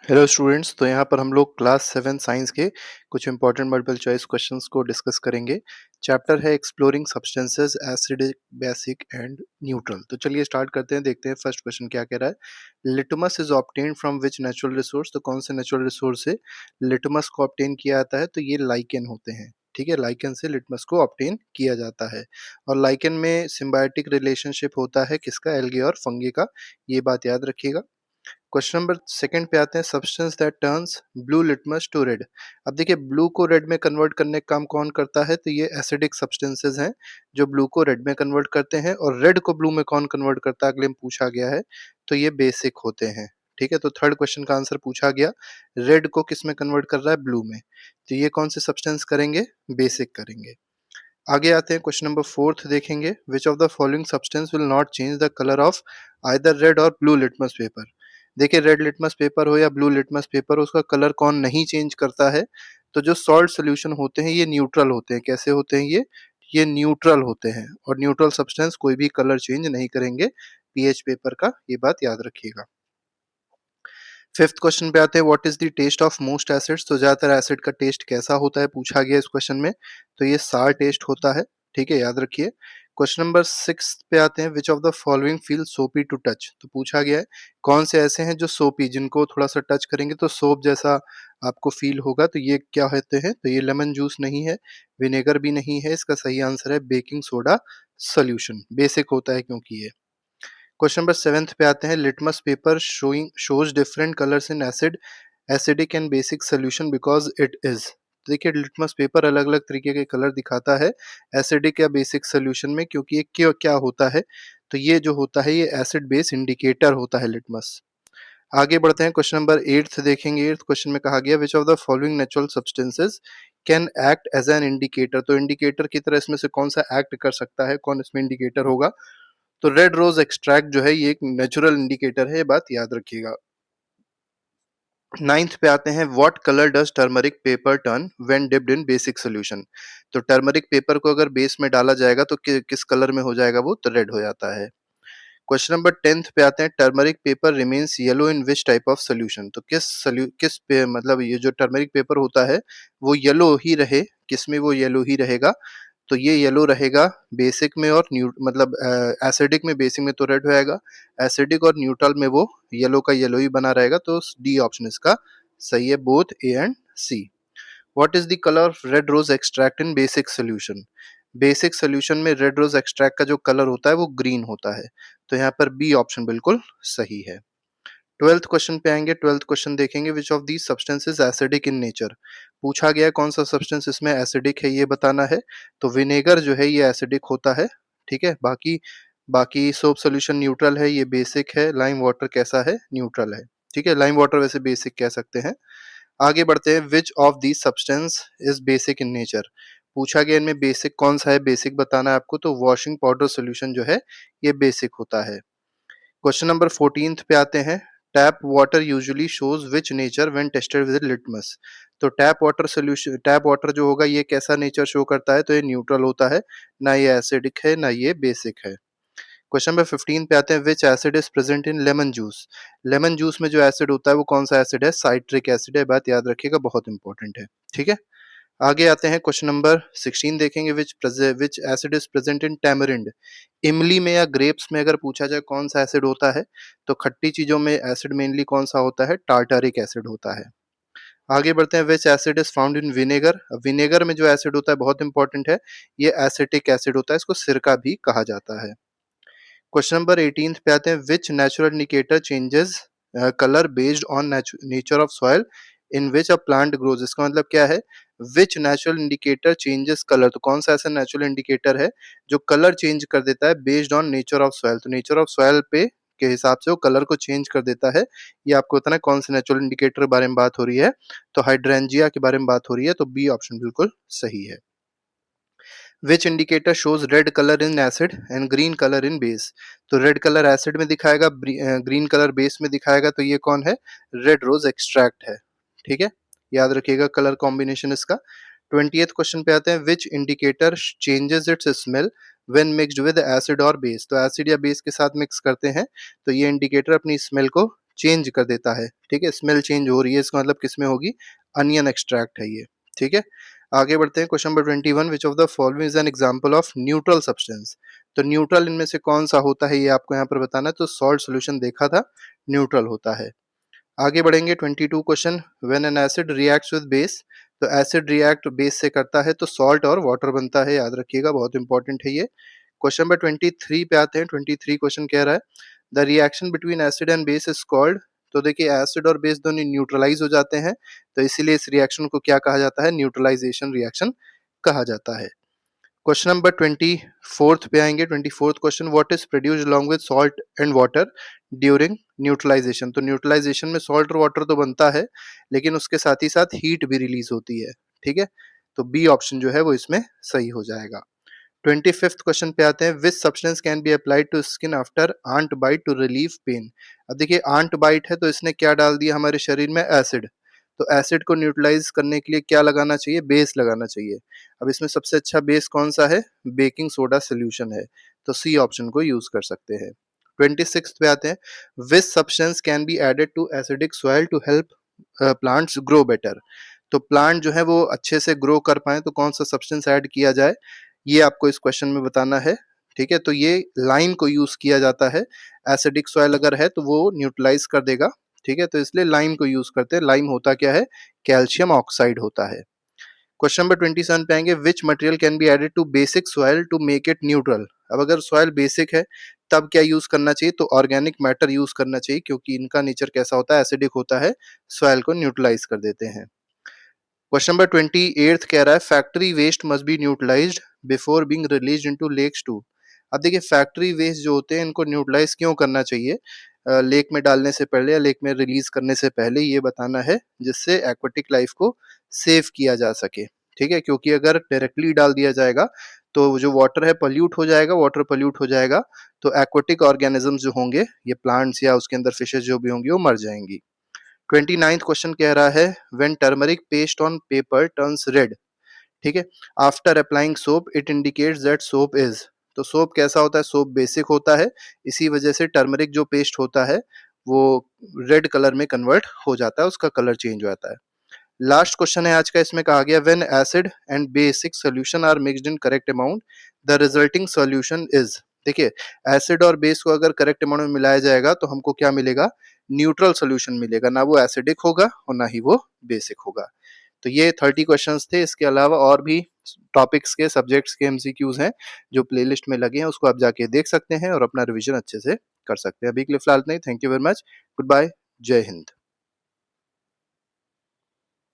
Hello students. तो यहाँ पर हम लोग क्लास 7 साइंस के कुछ इंपॉर्टेंट मल्टीपल चॉइस क्वेश्चंस को डिस्कस करेंगे। चैप्टर है exploring substances acidic basic and neutral. तो चलिए स्टार्ट करते हैं, देखते हैं फर्स्ट क्वेश्चन क्या कह रहा है। Litmus is obtained from which natural resource. तो कौन से नेचुरल रिसोर्स से लिटमस को ऑब्टेन किया जाता है? तो ये लाइकेन होते हैं। ठीक है, लाइकेन से लिटमस को ऑब्टेन किया जाता है। और लाइकेन में सिम्बायोटिक रिलेशनशिप होता है किसका? एल्गे और फंगी का। ये बात याद रखिएगा। क्वेश्चन नंबर सेकंड पे आते हैं। Substance that turns blue litmus to red. अब देखिए, ब्लू को रेड में कन्वर्ट करने का काम कौन करता है? तो ये एसिडिक सब्सटेंसेस हैं जो ब्लू को रेड में कन्वर्ट करते हैं। और रेड को ब्लू में कौन कन्वर्ट करता है, अगले में पूछा गया है। तो ये बेसिक होते हैं। ठीक है, तो थर्ड क्वेश्चन का आंसर पूछा गया, रेड को किस में कन्वर्ट कर रहा है? ब्लू में। तो ये कौन से सब्सटेंस करेंगे? बेसिक करेंगे। आगे आते हैं, क्वेश्चन नंबर फोर्थ देखेंगे। विच of the following substance will not change the colour of either red और ब्लू लिटमस पेपर। देखिए, रेड लिटमस पेपर हो या ब्लू लिटमस पेपर हो, उसका कलर कौन नहीं चेंज करता है? तो जो सॉल्ट सोल्यूशन होते हैं ये न्यूट्रल होते हैं। कैसे होते हैं ये न्यूट्रल होते हैं। और न्यूट्रल सब्सटेंस कोई भी कलर चेंज नहीं करेंगे पीएच पेपर का। ये बात याद रखिएगा। फिफ्थ क्वेश्चन पे आते हैं। What is the test of most acids. तो ज्यादातर एसिड का टेस्ट कैसा होता है, पूछा गया इस क्वेश्चन में। तो ये सार टेस्ट होता है। ठीक है, याद रखिए। क्वेश्चन नंबर 6 पे आते हैं। विच ऑफ द फॉलोइंग फील सोपी टू टच। तो पूछा गया है कौन से ऐसे हैं जो सोपी, जिनको थोड़ा सा टच करेंगे तो सोप जैसा आपको फील होगा। तो ये क्या होते हैं? तो ये लेमन जूस नहीं है, विनेगर भी नहीं है। इसका सही आंसर है बेकिंग सोडा सोल्यूशन। बेसिक होता है क्योंकि ये। क्वेश्चन नंबर 7 पे आते हैं। Litmus paper shows different colours in acidic and basic solution because it is. देखिए, लिटमस पेपर अलग अलग तरीके के कलर दिखाता है एसिडिक या बेसिक सोल्यूशन में, क्योंकि ये क्यों क्या होता है? तो ये जो होता है ये एसिड बेस इंडिकेटर होता है लिटमस। आगे बढ़ते हैं, क्वेश्चन नंबर 8 देखेंगे। 8th क्वेश्चन में कहा गया which of the following natural substances can act as an indicator. तो इंडिकेटर की तरह इसमें से कौन सा एक्ट कर सकता है, कौन इसमें इंडिकेटर होगा? तो रेड रोज एक्सट्रैक्ट जो है ये एक नेचुरल इंडिकेटर है। ये बात याद रखिएगा। 9th पे आते हैं। What colour does turmeric paper turn when dipped in basic solution. तो टर्मरिक पेपर को अगर बेस में डाला जाएगा तो किस कलर में हो जाएगा वो? तो रेड हो जाता है। क्वेश्चन नंबर 10th पे आते हैं। Turmeric paper remains yellow in which type of solution. तो किस पे मतलब ये जो टर्मरिक पेपर होता है वो येलो ही रहे, किस में वो येलो ही रहेगा? तो ये येलो रहेगा बेसिक में और मतलब एसिडिक में। बेसिक में तो रेड होएगा, एसिडिक और न्यूट्रल में वो येलो का येलो ही बना रहेगा। तो डी ऑप्शन इसका सही है, both A and C. What is the colour of red rose extract in basic solution. Basic solution में रेड रोज एक्सट्रैक्ट का जो कलर होता है वो ग्रीन होता है। तो यहाँ पर बी ऑप्शन बिल्कुल सही है। 12th क्वेश्चन पे आएंगे। 12th क्वेश्चन देखेंगे। Which of these substances acidic in nature. पूछा गया है कौन सा सब्सटेंस इसमें एसिडिक है, ये बताना है। तो विनेगर जो है ये एसिडिक होता है। ठीक है, बाकी बाकी सोप सोल्यूशन न्यूट्रल है, ये बेसिक है। लाइम वाटर कैसा है? न्यूट्रल है। ठीक है, लाइम वाटर वैसे बेसिक कह सकते हैं। आगे बढ़ते हैं। Which of these substance is basic in nature. पूछा गया इनमें बेसिक कौन सा है, बेसिक बताना है आपको। तो वॉशिंग पाउडर सोल्यूशन जो है ये बेसिक होता है। क्वेश्चन नंबर 14th पे आते हैं। Tap water usually shows which nature when tested with litmus. तो टैप वाटर जो होगा ये कैसा नेचर शो करता है? तो ये न्यूट्रल होता है, ना ये एसिडिक है ना ये बेसिक है। क्वेश्चन नंबर 15 पे आते हैं। विच acid is present in lemon juice. Lemon juice में जो एसिड होता है वो कौन सा एसिड है? साइट्रिक एसिड है। बात याद रखिएगा, बहुत इंपॉर्टेंट है। ठीक है, आगे आते हैं। क्वेश्चन नंबर 16 देखेंगे। विच acid is present in tamarind. इमली में या ग्रेप्स में अगर पूछा जाए कौन सा एसिड होता है, तो खट्टी चीजों में एसिड मेनली कौन सा होता है? टार्टारिक एसिड होता है। आगे बढ़ते हैं। विच acid is found in vinegar. Vinegar में जो एसिड होता है बहुत इंपॉर्टेंट है, ये एसिटिक एसिड होता है, इसको सिरका भी कहा जाता है। क्वेश्चन नंबर 18 पे आते हैं। विच natural indicator changes colour based on nature of soil in which a plant grows. इसका मतलब क्या है? विच नेचुरल इंडिकेटर चेंजेस कलर। तो कौन सा ऐसा नेचुरल इंडिकेटर है जो कलर चेंज कर देता है based on nature of soil. तो नेचर ऑफ सॉइल पे के हिसाब से वो कलर को चेंज कर देता है। ये आपको बताना है कौन से नेचुरल इंडिकेटर के बारे में बात हो रही है। तो हाइड्रेंजिया के बारे में बात हो रही है। तो बी ऑप्शन बिल्कुल सही है। Which indicator shows red colour in acid and green colour in base. तो रेड कलर एसिड में दिखाएगा, ग्रीन कलर बेस में दिखाएगा। तो ये कौन है? रेड रोज एक्सट्रैक्ट है। ठीक है, याद रखिएगा कलर कॉम्बिनेशन इसका। 20th क्वेश्चन पे आते हैं। Which indicator changes its smell when mixed with acid और बेस। तो एसिड या बेस के साथ मिक्स करते हैं तो ये इंडिकेटर अपनी स्मेल को चेंज कर देता है, ठीक है? स्मेल चेंज हो रही है, इसका मतलब किसमें होगी? अनियन एक्सट्रैक्ट है ये, ठीक है? आगे बढ़ते हैं, question number 21, which of the following is an example of neutral substance? तो न्यूट्रल इनमें से कौन सा होता है, ये आपको यहाँ पर बताना है। तो सॉल्ट सॉल्यूशन देखा था, न्यूट्रल होता है। आगे बढ़ेंगे, 22 question, when an acid reacts with base, तो एसिड रिएक्ट बेस से करता है तो सॉल्ट और वाटर बनता है, याद रखिएगा, बहुत इंपॉर्टेंट है ये। क्वेश्चन नंबर 23 पे आते हैं। 23 क्वेश्चन कह रहा है, the reaction between acid and base is called, तो देखिए एसिड और बेस दोनों न्यूट्रलाइज हो जाते हैं, तो इसीलिए इस रिएक्शन को क्या कहा जाता है? न्यूट्रलाइजेशन रिएक्शन कहा जाता है। क्वेश्चन नंबर 24 पे आएंगे। 24th question, what is produced along with salt and water during neutralization? तो न्यूट्रलाइजेशन में सॉल्ट और वाटर तो बनता है, लेकिन उसके साथ ही साथ हीट भी रिलीज होती है, ठीक है? तो बी ऑप्शन जो है वो इसमें सही हो जाएगा। 25th क्वेश्चन पे आते हैं, which substance can be applied to skin after ant bite to relieve pain? अब देखिए आंट बाइट है तो इसने क्या डाल दिया हमारे शरीर में? एसिड। तो एसिड को न्यूट्रलाइज करने के लिए क्या लगाना चाहिए? बेस लगाना चाहिए। अब इसमें सबसे अच्छा बेस कौन सा है? बेकिंग सोडा सोल्यूशन है, तो सी ऑप्शन को यूज कर सकते हैं। 26 पे आते हैं, which substance can be added to acidic soil to help plants grow better? तो प्लांट जो है वो अच्छे से ग्रो कर पाए तो कौन सा सब्सटेंस ऐड किया जाए, ये आपको इस क्वेश्चन में बताना है, ठीक है? तो ये लाइम को यूज किया जाता है। एसिडिक सॉइल अगर है तो वो न्यूट्रलाइज कर देगा, ठीक है? तो इसलिए लाइम को यूज करते हैं। लाइम होता क्या है? कैल्शियम ऑक्साइड होता है। क्वेश्चन नंबर 27 पे आएंगे, which material can be added to basic soil to make it neutral? अब अगर सॉइल बेसिक है तब क्या यूज करना चाहिए? तो ऑर्गेनिक मैटर यूज करना चाहिए, क्योंकि इनका नेचर कैसा होता है? एसिडिक होता है, सॉइल को न्यूट्रलाइज कर देते हैं। क्वेश्चन नंबर 28 कह रहा है, factory waste must be neutralized before being released into lakes too. अब देखिए फैक्ट्री वेस्ट जो होते हैं इनको न्यूट्रलाइज क्यों करना चाहिए लेक में डालने से पहले या लेक में रिलीज करने से पहले, ये बताना है, जिससे एक्वाटिक लाइफ को सेव किया जा सके, ठीक है? क्योंकि अगर डायरेक्टली डाल दिया जाएगा तो जो वाटर है पल्यूट हो जाएगा, वाटर पल्यूट हो जाएगा तो एक्वाटिक ऑर्गेनिजम्स जो होंगे, ये प्लांट्स या उसके अंदर फिशेज जो भी होंगी वो मर जाएंगी। 29th क्वेश्चन कह रहा है, when turmeric paste on paper turns red, ठीक है, after applying soap it indicates that soap is, तो सोप कैसा होता है? सोप बेसिक होता है, इसी वजह से टर्मरिक जो पेस्ट होता है वो रेड कलर में कन्वर्ट हो जाता है, उसका कलर चेंज हो जाता है। लास्ट क्वेश्चन है आज का, इसमें कहा गया, when acid and basic solution are mixed in correct amount the resulting solution is. देखिए एसिड और बेस को अगर करेक्ट अमाउंट में मिलाया जाएगा तो हमको क्या मिलेगा? न्यूट्रल सॉल्यूशन मिलेगा, ना वो एसिडिक होगा और ना ही वो बेसिक होगा। तो ये 30 क्वेश्चंस थे, इसके अलावा और भी टॉपिक्स के, सब्जेक्ट्स के एमसीक्यूज हैं जो प्लेलिस्ट में लगे हैं, उसको आप जाके देख सकते हैं और अपना रिवीजन अच्छे से कर सकते हैं। अभी के लिए फिलहाल नहीं, thank you very much, good bye, जय हिंद।